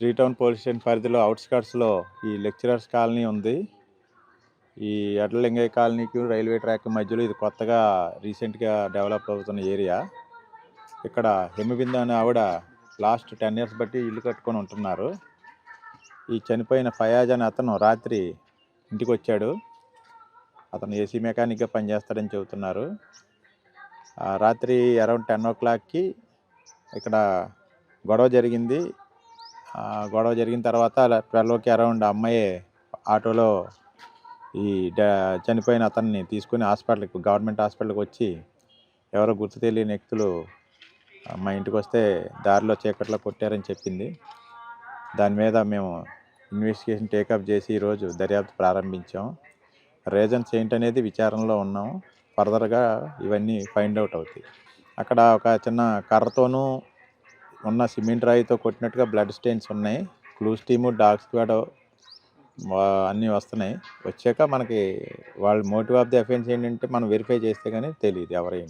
Three town police station పరిధిలో అవుట్స్కట్స్లో ఈ lecturers colony ఉంది. ఈ ఎడ్లలింగయ్య కాలనీకి రైల్వే ట్రాక్ మధ్యలో ఇది కొత్తగా రీసెంట్గా డెవలప్ అవుతున్న ఏరియా. ఇక్కడ హిమబిందు అనే ఆవిడ లాస్ట్ 10 years బట్టి ఇల్లు కట్టుకొని ఉంటున్నారు. ఈ చనిపోయిన ఫయాజ్ అనే అతను రాత్రి ఇంటికి వచ్చాడు. అతను ఏసీ మెకానిక్గా పనిచేస్తాడని చెబుతున్నారు. రాత్రి అరౌండ్ 10 o'clockకి ఇక్కడ గొడవ జరిగింది. గొడవ జరిగిన తర్వాత 12కి అరౌండ్ అమ్మాయి ఆటోలో ఈ చనిపోయిన అతన్ని తీసుకుని గవర్నమెంట్ హాస్పిటల్కి వచ్చి ఎవరో గుర్తు తెలియని వ్యక్తులు మా ఇంటికి వస్తే దారిలో చీకట్లో కొట్టారని చెప్పింది. దాని మీద మేము ఇన్వెస్టిగేషన్ టేకప్ చేసి ఈరోజు దర్యాప్తు ప్రారంభించాం. రీజన్స్ ఏంటనేది విచారణలో ఉన్నాం. ఫర్దర్గా ఇవన్నీ ఫైండ్ అవుట్ అవుతాయి. అక్కడ ఒక చిన్న కర్రతోనూ ఉన్న సిమెంట్ రాయితో కొట్టినట్టుగా బ్లడ్ స్టెయిన్స్ ఉన్నాయి. క్లూస్ టీము, డాగ్ స్క్వాడ్ అన్నీ వస్తున్నాయి. వచ్చాక మనకి వాళ్ళ మోటివ్ ఆఫ్ ది అఫెన్స్ ఏంటంటే మనం వెరిఫై చేస్తే కానీ తెలియదు ఎవరైనా.